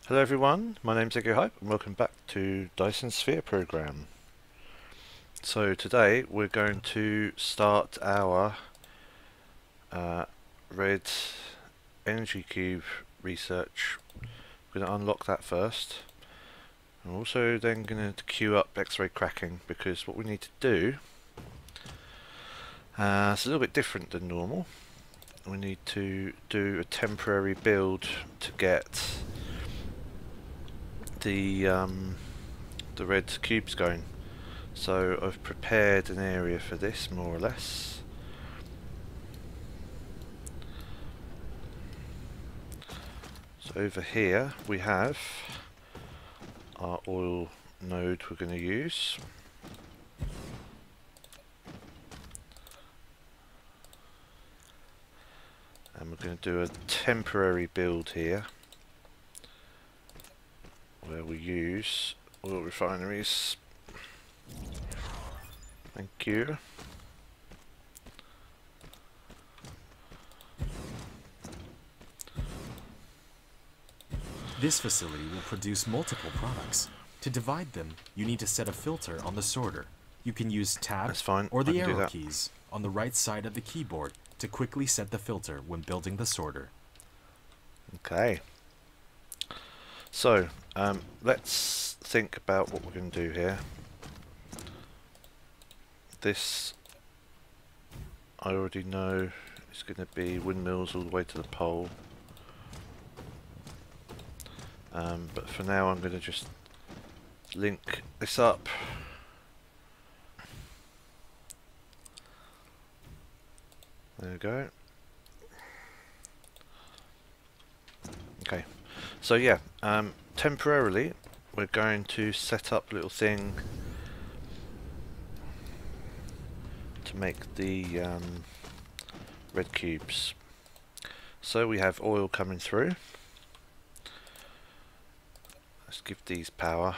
Hello everyone, my name's Eggia Haiip and welcome back to Dyson Sphere program. So today we're going to start our red energy cube research. We're going to unlock that first. I'm also then going to queue up X-ray cracking because what we need to do it's a little bit different than normal. We need to do a temporary build to get the red cubes going. So I've prepared an area for this more or less. So over here we have our oil node we're going to use. And we're going to do a temporary build here where we use oil refineries. Thank you. This facility will produce multiple products. To divide them, you need to set a filter on the sorter. You can use Tab or the arrow keys on the right side of the keyboard to quickly set the filter when building the sorter. Okay. So, let's think about what we're going to do here. This, I already know, is going to be windmills all the way to the pole. But for now I'm going to just link this up. There we go. Okay, so yeah, temporarily we're going to set up a little thing to make the red cubes. So we have oil coming through. Let's give these power.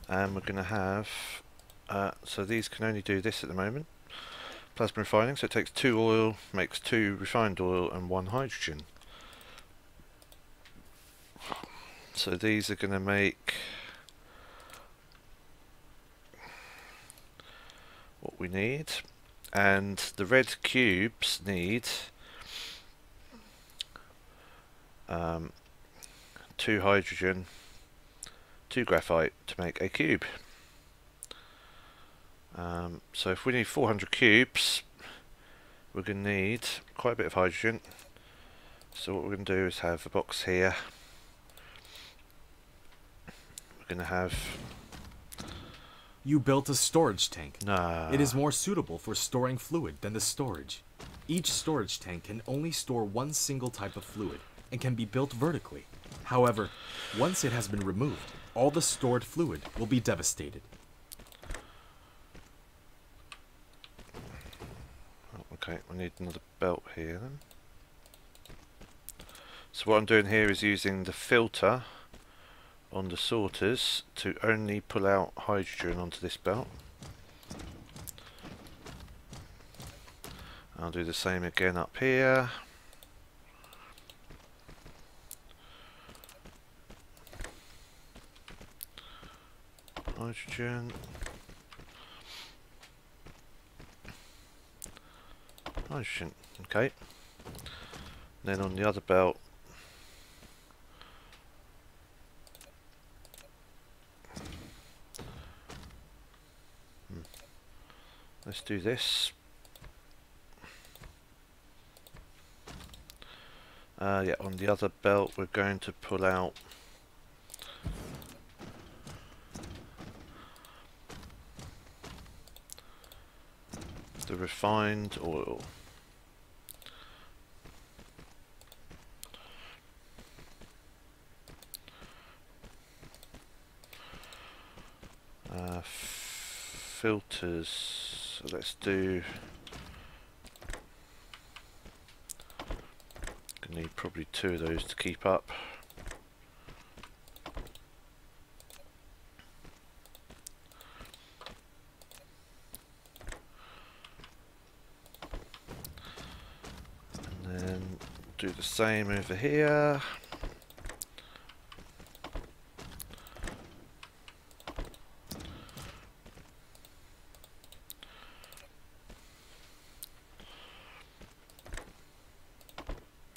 And we're going to have, so these can only do this at the moment. Plasma refining, so it takes 2 oil, makes 2 refined oil and 1 hydrogen. So these are going to make what we need. And the red cubes need 2 hydrogen, 2 graphite to make a cube. So if we need 400 cubes, we're going to need quite a bit of hydrogen. So what we're going to do is have a box here. We're going to have... You built a storage tank. Nah. It is more suitable for storing fluid than the storage. Each storage tank can only store one single type of fluid and can be built vertically. However, once it has been removed, all the stored fluid will be devastated. Okay, we need another belt here then. So what I'm doing here is using the filter on the sorters to only pull out hydrogen onto this belt. I'll do the same again up here. Hydrogen. Hydrogen, okay. Then on the other belt, let's do this. Yeah, on the other belt we're going to pull out the refined oil. Filters, so let's do, gonna need probably 2 of those to keep up. do the same over here.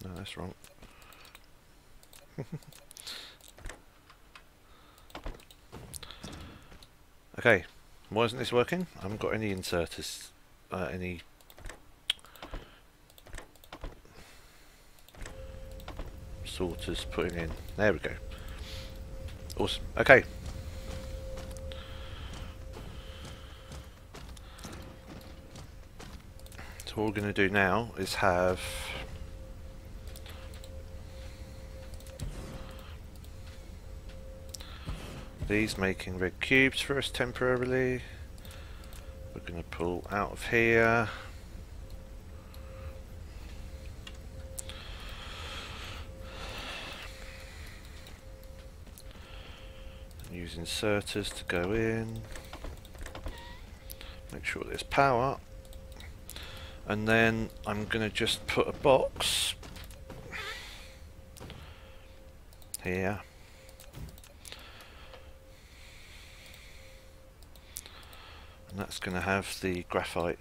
No, that's wrong. Okay, why isn't this working? I haven't got any inserters, any sorters putting in. There we go. Awesome. Okay. So what we're going to do now is have these making red cubes for us temporarily. We're going to pull out of here. Use inserters to go in. Make sure there's power. And then I'm going to just put a box here. And that's going to have the graphite,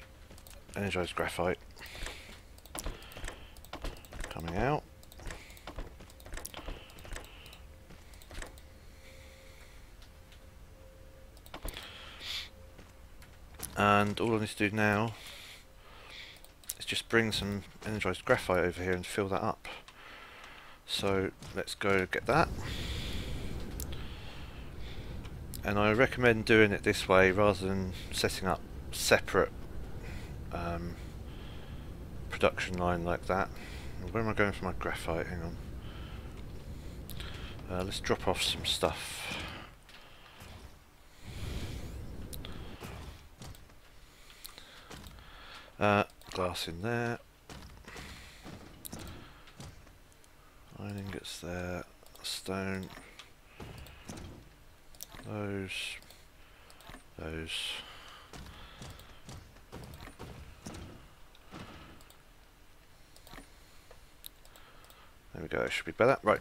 energized graphite, coming out. And all I need to do now is just bring some energized graphite over here and fill that up. So let's go get that. And I recommend doing it this way rather than setting up separate production line like that. Where am I going for my graphite? Hang on. Let's drop off some stuff. Glass in there. Iron ingots there. Stone. Those. There we go, it should be better. Right,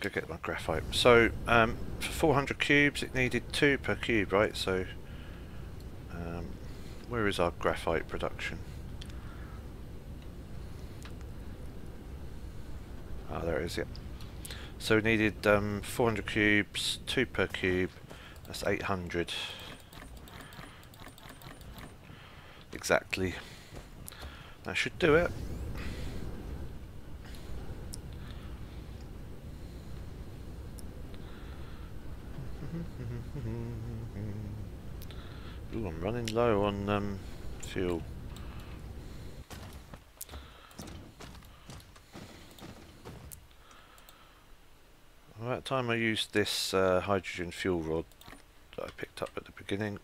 go get my graphite. So, for 400 cubes it needed 2 per cube, right? So, where is our graphite production? Ah, there it is, yep. So we needed 400 cubes, 2 per cube, that's 800. Exactly. That should do it. Ooh, I'm running low on fuel. Well, that time I used this hydrogen fuel rod that I picked up at the beginning.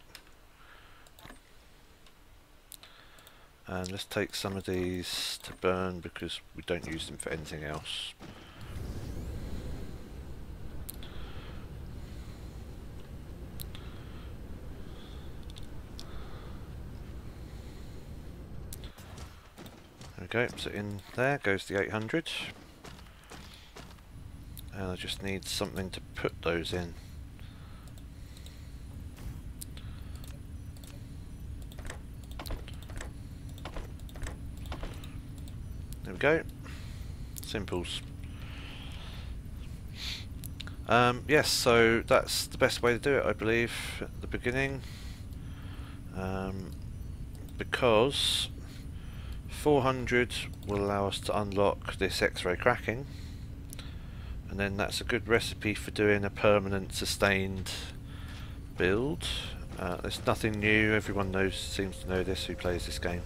And let's take some of these to burn because we don't use them for anything else. There we go, so in there goes the 800. And I just need something to put those in. There we go. Simples. Yes, so that's the best way to do it, I believe, at the beginning. Because 400 will allow us to unlock this X-ray cracking. And then that's a good recipe for doing a permanent sustained build. There's nothing new, everyone seems to know this who plays this game.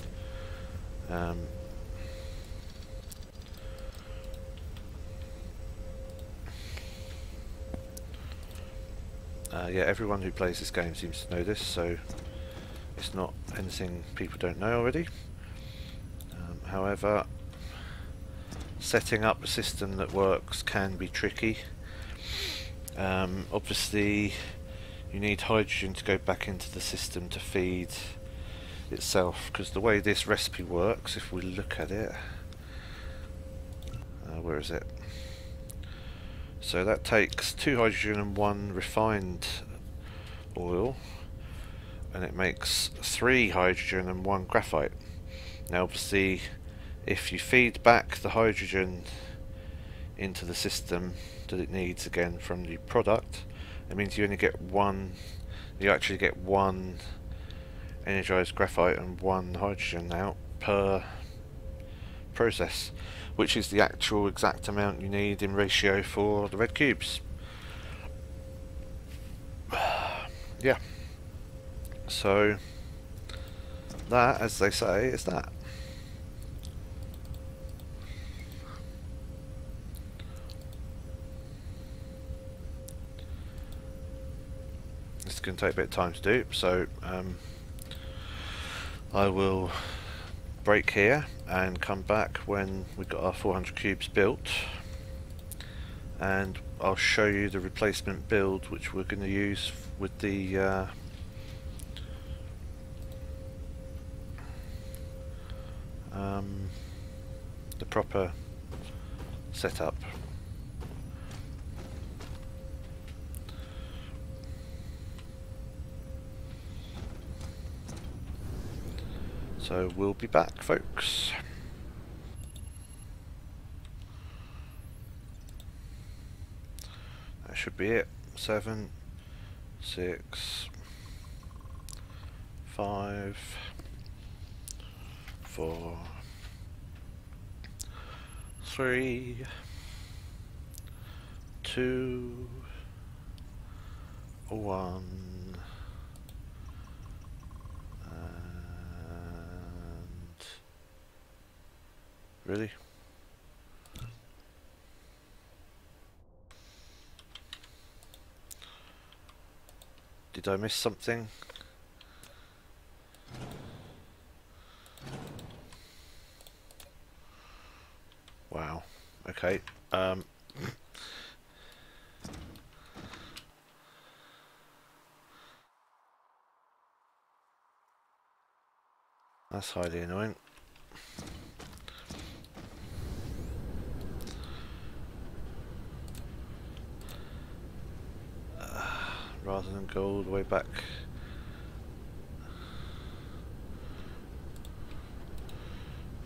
Yeah, everyone who plays this game seems to know this, so it's not anything people don't know already. However, setting up a system that works can be tricky. Obviously you need hydrogen to go back into the system to feed itself, because the way this recipe works, if we look at it, Where is it? So that takes 2 hydrogen and 1 refined oil, and it makes 3 hydrogen and 1 graphite. Now obviously if you feed back the hydrogen into the system that it needs again from the product, it means you only get one, you actually get 1 energized graphite and 1 hydrogen out per process, which is the actual exact amount you need in ratio for the red cubes. Yeah, so that, as they say, is that. It's going to take a bit of time to do, so I will break here and come back when we've got our 400 cubes built, and I'll show you the replacement build which we're going to use with the proper setup. So we'll be back, folks. That should be it. 7, 6, 5, 4, 3, 2, 1. Really? Did I miss something? Wow. Okay. That's highly annoying. Rather than go all the way back.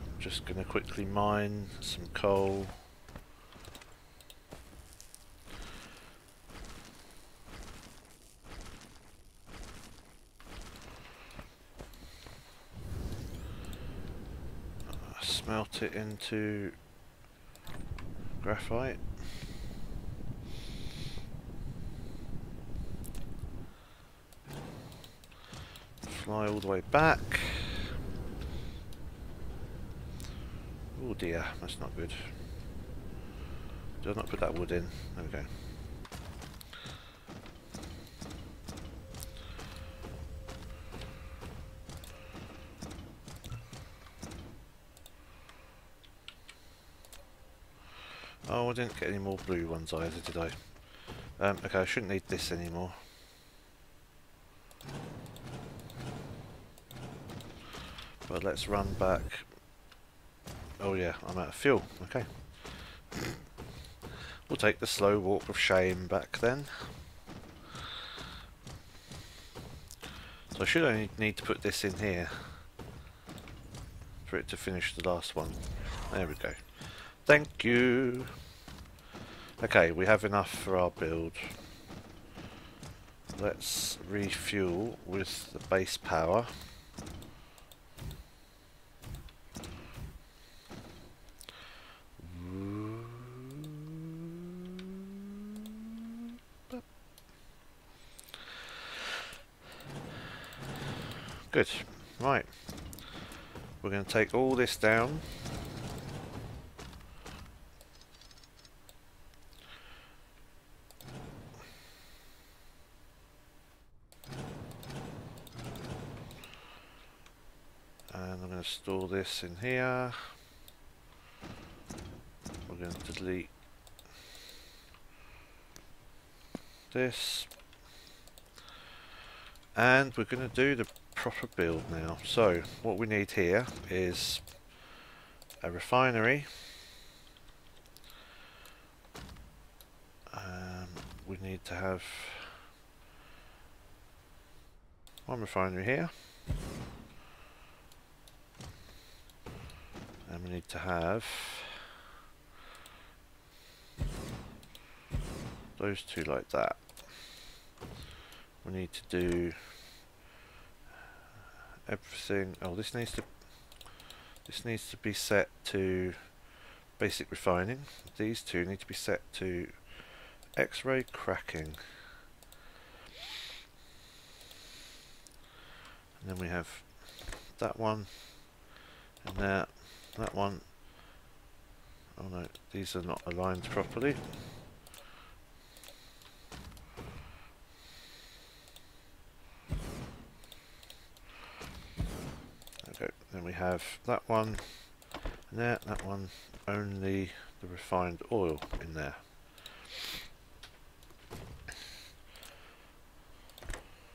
I'm just going to quickly mine some coal. Smelt it into graphite. Fly all the way back. Oh dear, that's not good. Did I not put that wood in? There we go. Oh, I didn't get any more blue ones either, did I? Okay, I shouldn't need this anymore. But let's run back. Oh yeah, I'm out of fuel. Okay. We'll take the slow walk of shame back then. So I should only need to put this in here for it to finish the last one. There we go. Thank you. Okay, we have enough for our build. Let's refuel with the base power. Good. Right. We're going to take all this down. And I'm going to store this in here. We're going to delete this. And we're going to do the proper build now. So what we need here is a refinery, we need to have one refinery here, and we need to have those two like that. We need to do everything. Oh, this needs to be set to basic refining. These two need to be set to X-ray cracking. And then we have that one and that one. Oh no, these are not aligned properly. Okay, then we have that one and that one, only the refined oil in there.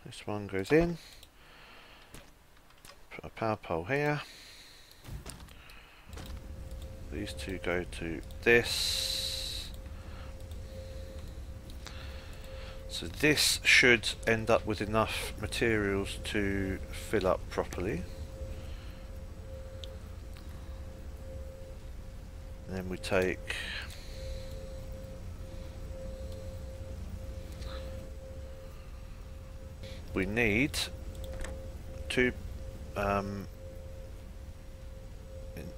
This one goes in, put a power pole here. These two go to this. So this should end up with enough materials to fill up properly. And then we take we need two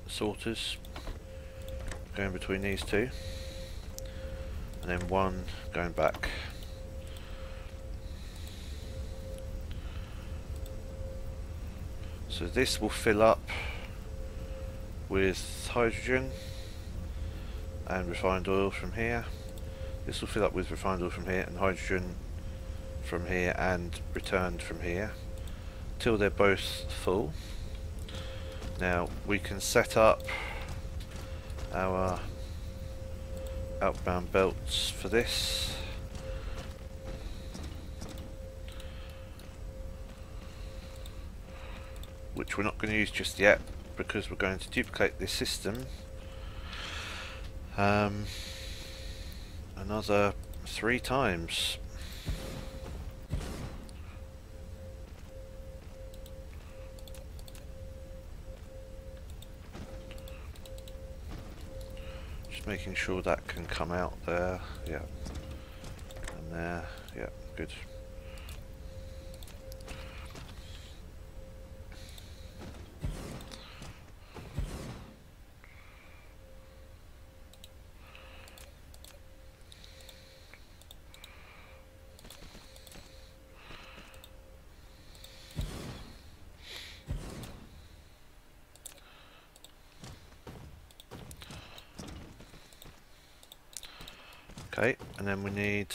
sorters going between these two, and then one going back. So this will fill up with hydrogen and refined oil from here. This will fill up with refined oil from here and hydrogen from here and returned from here till they're both full. Now we can set up our outbound belts for this. Which we're not going to use just yet because we're going to duplicate this system another 3 times. Just making sure that can come out there, yeah, and there, yeah, good. Okay, and then we need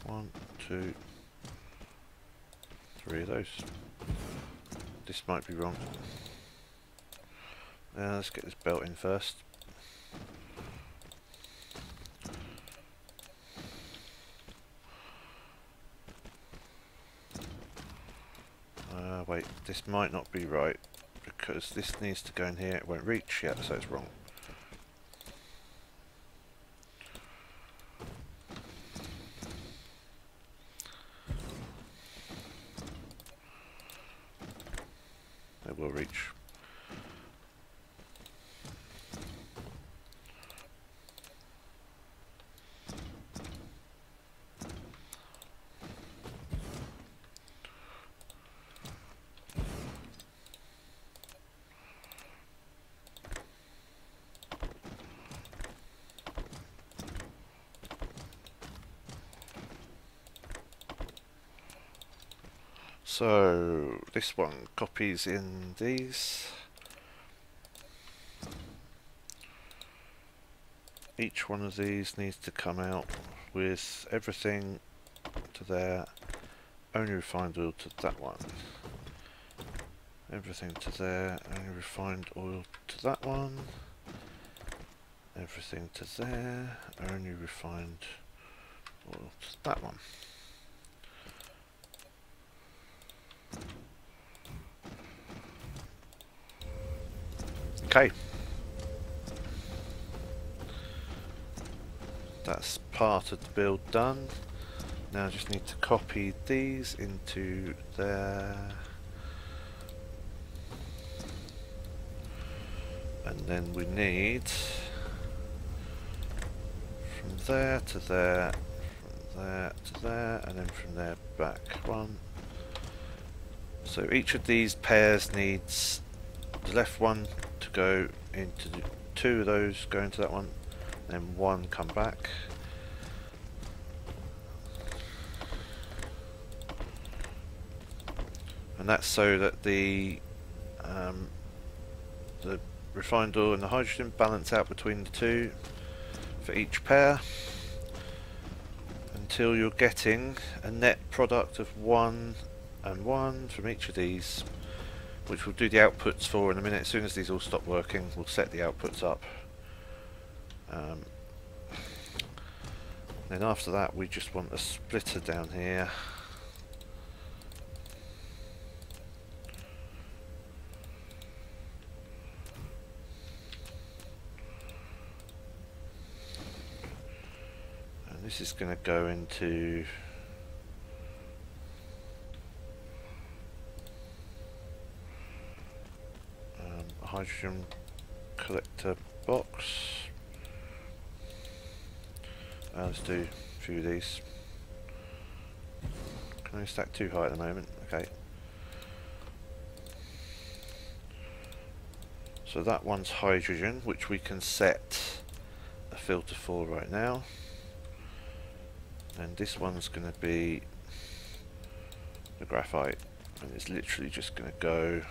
one, two, 3 of those. This might be wrong. Let's get this belt in first. Wait, this might not be right because this needs to go in here. It won't reach yet, so it's wrong. It will reach. So this one copies in these. Each one of these needs to come out with everything to there, only refined oil to that one. Everything to there, only refined oil to that one. Everything to there, only refined oil to that one. Okay. That's part of the build done. Now I just need to copy these into there. And then we need from there to there, from there to there, and then from there back one. So each of these pairs needs the left one to go into the two of those go into that one, and then one come back. And that's so that the refined oil and the hydrogen balance out between the two for each pair until you're getting a net product of 1 and 1 from each of these, which we'll do the outputs for in a minute. As soon as these all stop working, we'll set the outputs up. Then after that, we just want a splitter down here. This is going to go into a hydrogen collector box. Let's do a few of these. Can I stack too high at the moment? Okay. So that one's hydrogen, which we can set a filter for right now. And this one's going to be the graphite, and it's literally just going to go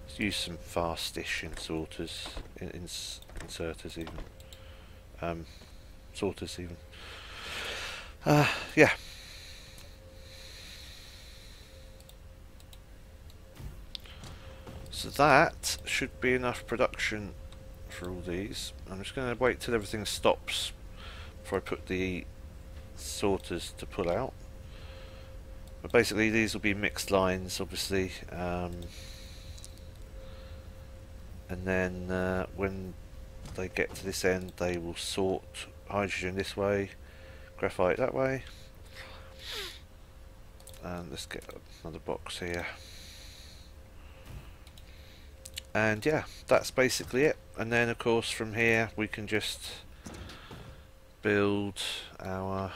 let's use some fast-ish inserters even, sorters even. Yeah. So that should be enough production for all these. I'm just going to wait till everything stops before I put the sorters to pull out. But basically these will be mixed lines, obviously, and then when they get to this end they will sort hydrogen this way, graphite that way. And let's get another box here. And yeah, that's basically it. And then of course from here we can just build our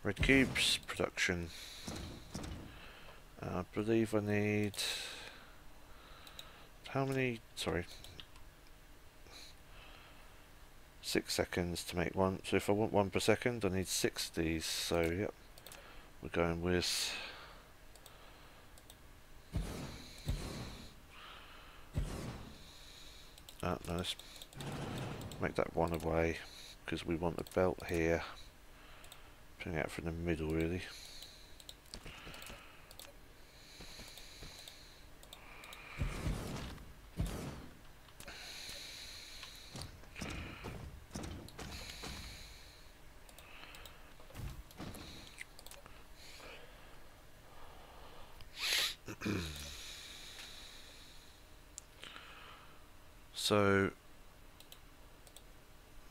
red cubes production. I believe I need how many? Sorry, 6 seconds to make one. So if I want one per second, I need 6 of these. So yep, we're going with no, let's make that one away because we want the belt here, putting out from the middle really. So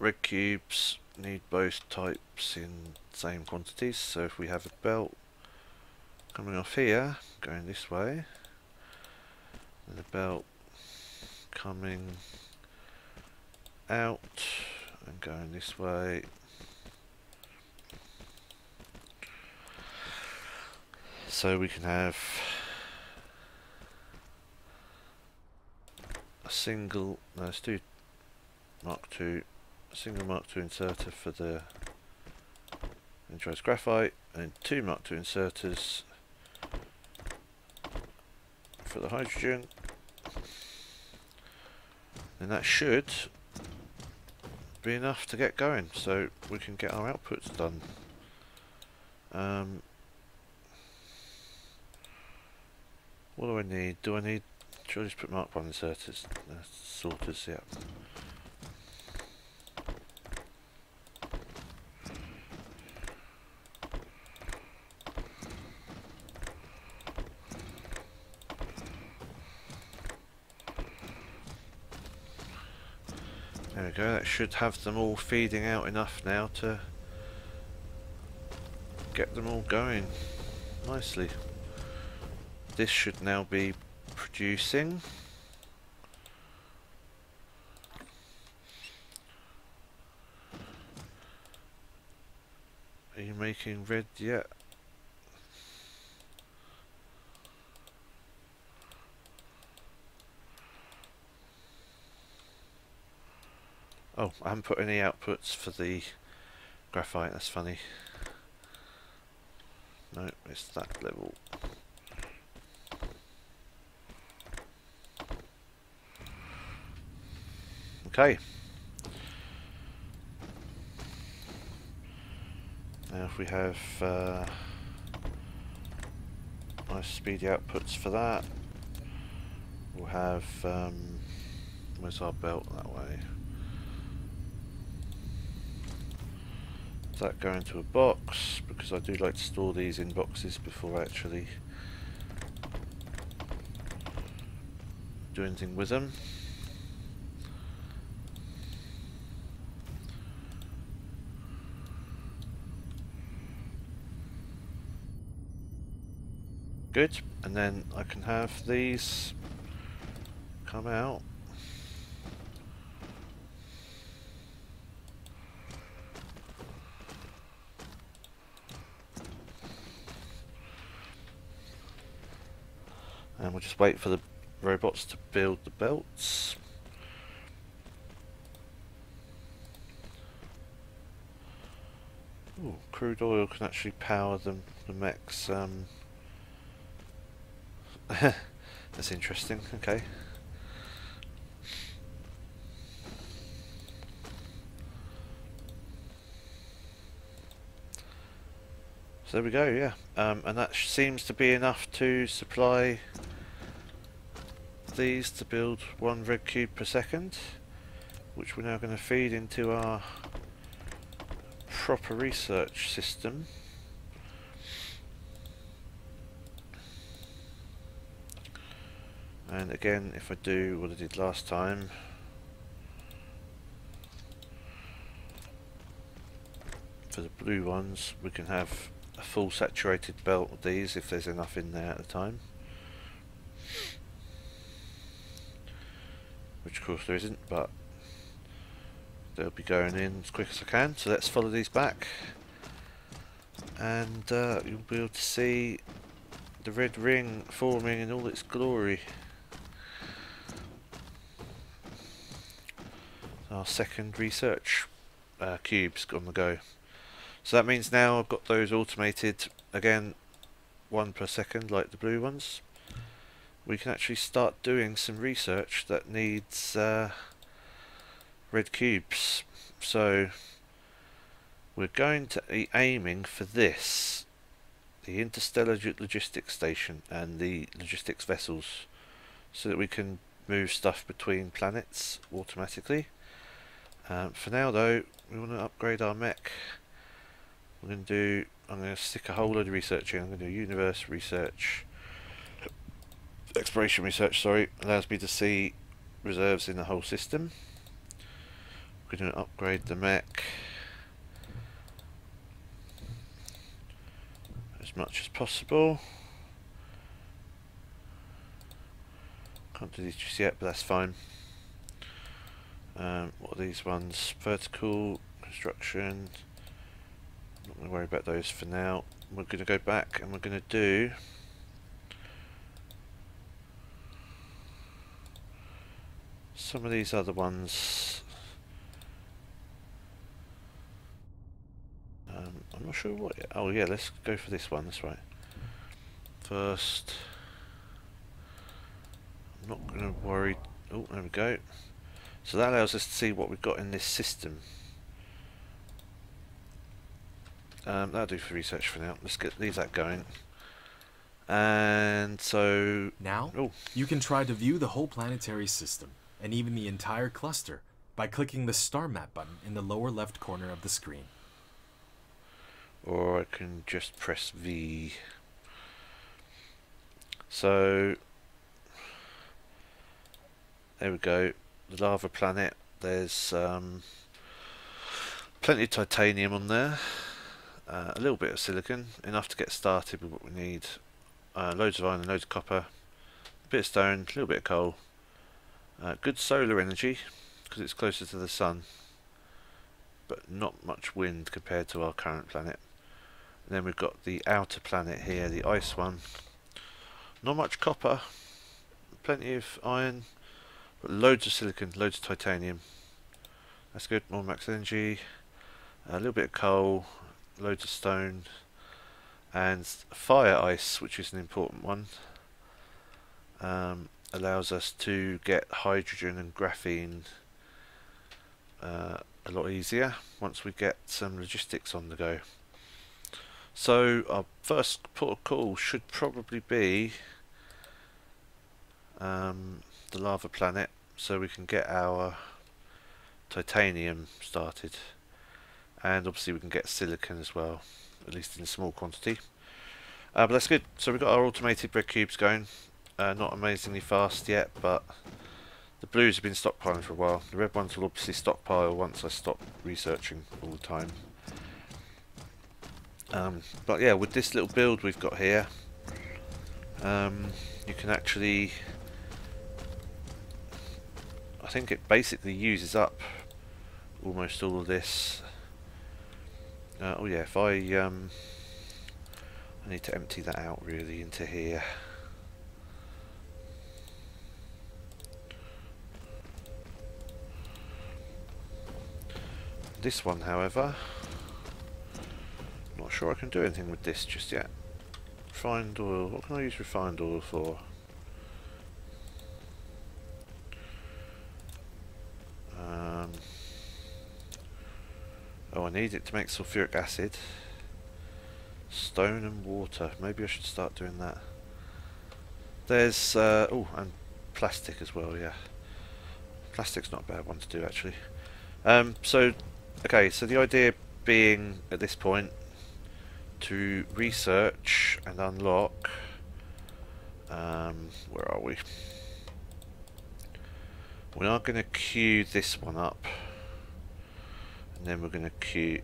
red cubes need both types in same quantities, so if we have a belt coming off here going this way and a belt coming out and going this way, so we can have a single, no, let's do Mark II, a single Mark II inserter for the intros graphite, and 2 Mark II inserters for the hydrogen, and that should be enough to get going so we can get our outputs done. What do I need? Should I just put Mark I inserters, sorters, yeah. There we go, that should have them all feeding out enough now to get them all going nicely. This should now be producing. Are you making red yet? Oh, I haven't put any outputs for the graphite, that's funny. No, it's that level. Okay. Now if we have nice speedy outputs for that, we'll have, where's our belt that way? That go into a box, because I do like to store these in boxes before I actually do anything with them. Good, and then I can have these come out. And we'll just wait for the robots to build the belts. Ooh, crude oil can actually power the mechs. That's interesting, okay. So there we go, yeah. And that seems to be enough to supply these to build 1 red cube per second, which we're now going to feed into our proper research system. And again, if I do what I did last time, for the blue ones we can have a full saturated belt of these if there's enough in there at the time, which of course there isn't, but they'll be going in as quick as I can. So let's follow these back, and you'll be able to see the red ring forming in all its glory. Our second research cube's on the go. So that means now I've got those automated again, 1 per second like the blue ones. We can actually start doing some research that needs red cubes. So we're going to be aiming for this, the interstellar logistics station and the logistics vessels, so that we can move stuff between planets automatically. For now though, we want to upgrade our mech. I'm going to stick a whole load of research in. I'm going to do universe research, exploration research, sorry, allows me to see reserves in the whole system. We're going to upgrade the mech as much as possible. Can't do these just yet, but that's fine. What are these ones? Vertical construction. Not going to worry about those for now. We're going to go back and we're going to do some of these other ones. I'm not sure what. Oh yeah, let's go for this one. That's right. First, I'm not going to worry. Oh, there we go. So that allows us to see what we've got in this system. That'll do for research for now. Let's leave that going. And so now you can try to view the whole planetary system and even the entire cluster by clicking the star map button in the lower left corner of the screen. Or I can just press V. So there we go. The lava planet There's plenty of titanium on there, a little bit of silicon, enough to get started with what we need. Loads of iron and loads of copper, a bit of stone, a little bit of coal. Good solar energy because it's closer to the sun, but not much wind compared to our current planet. And then we've got the outer planet here, the ice one. Not much copper, plenty of iron, but loads of silicon, loads of titanium. That's good. More max energy, a little bit of coal, loads of stone, and fire ice, which is an important one. Allows us to get hydrogen and graphene a lot easier once we get some logistics on the go. So our first port of call should probably be the lava planet, so we can get our titanium started, and obviously we can get silicon as well, at least in a small quantity. But that's good. So we've got our automated red cubes going. Not amazingly fast yet, but the blues have been stockpiling for a while. The red ones will obviously stockpile once I stop researching all the time. But yeah, with this little build we've got here, you can actually, I think it basically uses up almost all of this. Oh yeah, if I need to empty that out really into here. This one, however, not sure I can do anything with this just yet. Refined oil, what can I use refined oil for? Oh, I need it to make sulfuric acid. Stone and water, maybe I should start doing that. There's, oh, and plastic as well, yeah. Plastic's not a bad one to do actually. Okay, so the idea being at this point to research and unlock, where are we? We are going to queue this one up, and then we're going to queue,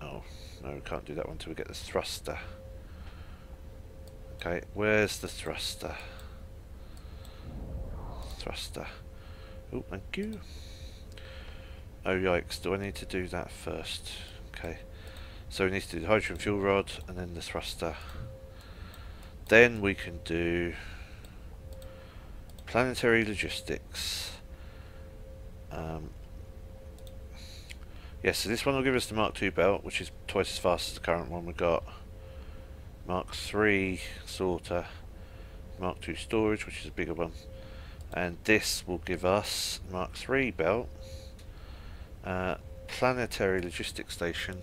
oh no, we can't do that one until we get the thruster. Okay, where's the thruster? Thruster. Oh, thank you. Oh yikes, do I need to do that first? Okay, so we need to do the hydrogen fuel rod and then the thruster. Then we can do planetary logistics. Yes, so this one will give us the Mark II belt, which is twice as fast as the current one we've got. Mark III sorter, Mark II storage, which is a bigger one. And this will give us Mark III belt, planetary logistics station,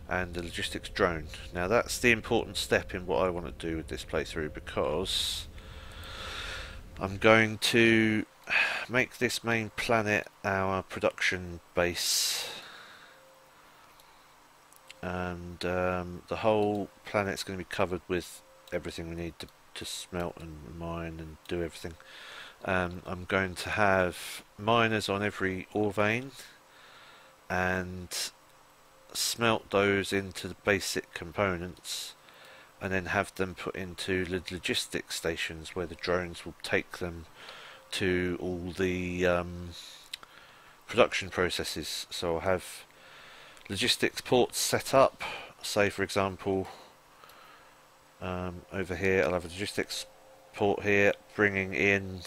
and the logistics drone. Now that's the important step in what I want to do with this playthrough, because I'm going to make this main planet our production base, and the whole planet's going to be covered with everything we need to smelt and mine and do everything. I'm going to have miners on every ore vein and smelt those into the basic components, and then have them put into the logistics stations where the drones will take them to all the production processes. So I'll have logistics ports set up, say for example over here I'll have a logistics port here bringing in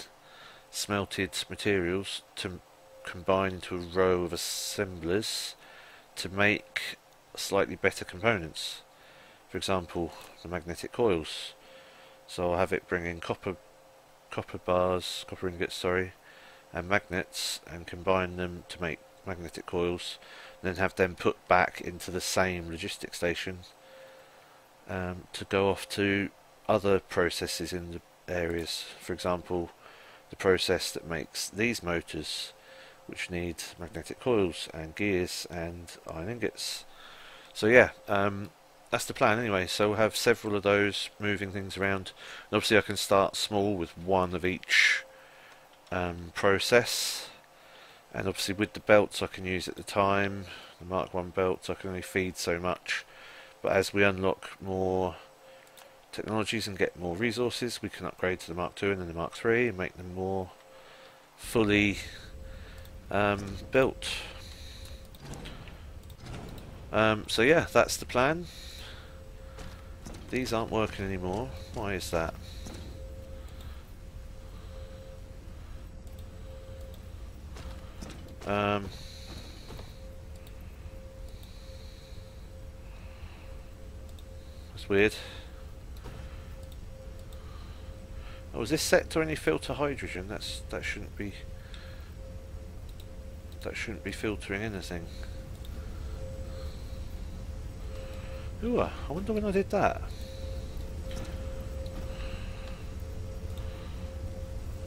smelted materials to combine into a row of assemblers to make slightly better components. For example, the magnetic coils. So I'll have it bring in copper ingots, sorry, and magnets, and combine them to make magnetic coils, and then have them put back into the same logistics station to go off to other processes in the areas. For example, the process that makes these motors, which need magnetic coils and gears and iron ingots. So yeah, that's the plan anyway. So we'll have several of those moving things around, and obviously I can start small with one of each process, And obviously with the belts I can use at the time, the Mark 1 belts, I can only feed so much, but as we unlock more technologies and get more resources, we can upgrade to the Mark 2 and then the Mark 3 and make them more fully built. So yeah, that's the plan. These aren't working anymore. Why is that? That's weird. Oh, is this set to only filter hydrogen? That shouldn't be. That shouldn't be filtering anything. Ooh, I wonder when I did that.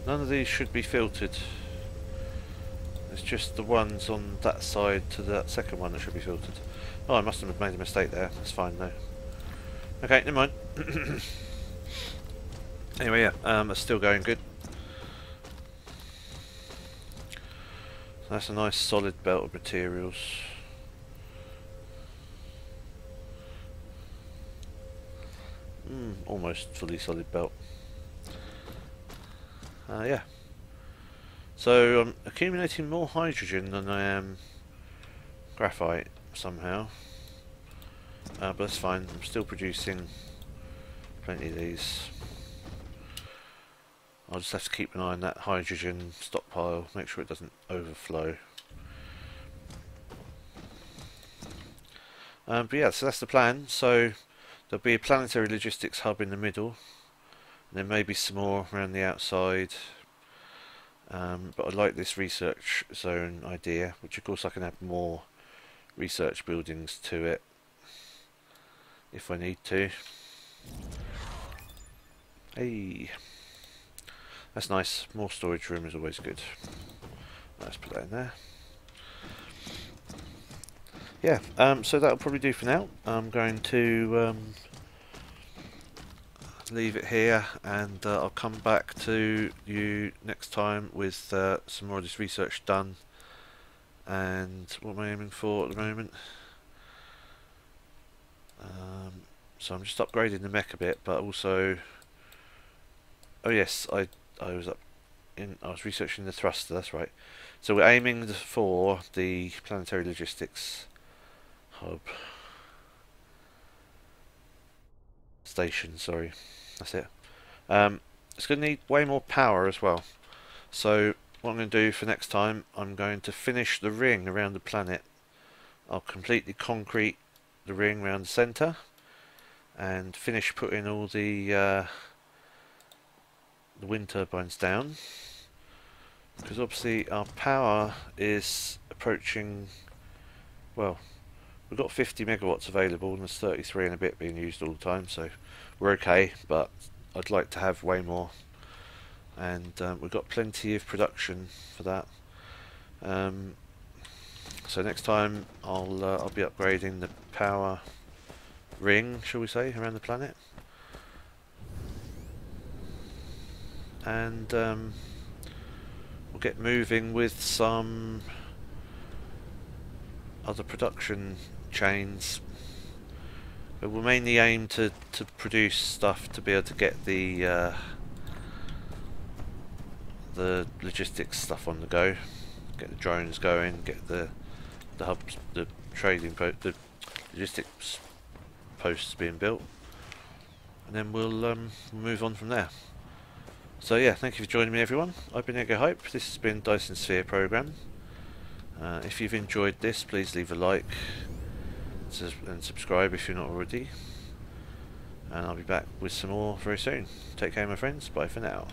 None of these should be filtered. It's just the ones on that side to that second one that should be filtered. Oh, I must have made a mistake there. That's fine though. Okay, never mind. Anyway, yeah, it's still going good. That's a nice solid belt of materials. Almost fully solid belt. Yeah. So I'm accumulating more hydrogen than I am graphite somehow. But that's fine. I'm still producing plenty of these. I'll just have to keep an eye on that hydrogen stockpile, make sure it doesn't overflow. But yeah, so that's the plan. So there'll be a planetary logistics hub in the middle, and there may be some more around the outside. But I like this research zone idea, which of course I can add more research buildings to it if I need to. Hey, that's nice. More storage room is always good. Let's put that in there. Yeah, so that'll probably do for now. I'm going to leave it here, and I'll come back to you next time with some more of this research done. And what am I aiming for at the moment? So I'm just upgrading the mech a bit, but also, oh yes, I was researching the thruster. That's right. So we're aiming for the planetary logistics hub station. Sorry, that's it. It's going to need way more power as well. So what I'm going to do for next time, I'm going to finish the ring around the planet. I'll completely concrete the ring around the centre and finish putting all the wind turbines down, because obviously our power is approaching, well, we've got 50 megawatts available and there's 33 and a bit being used all the time, so we're okay, but I'd like to have way more, and we've got plenty of production for that. So next time I'll be upgrading the power ring, shall we say, around the planet, and we'll get moving with some other production chains. But we'll mainly aim to produce stuff to be able to get the logistics stuff on the go, get the drones going, get the hubs, the trading post, the logistics posts being built, and then we'll move on from there. So yeah, thank you for joining me, everyone. I've been Eggia Haiip. This has been Dyson Sphere Program. If you've enjoyed this, please leave a like and subscribe if you're not already. And I'll be back with some more very soon. Take care, my friends. Bye for now.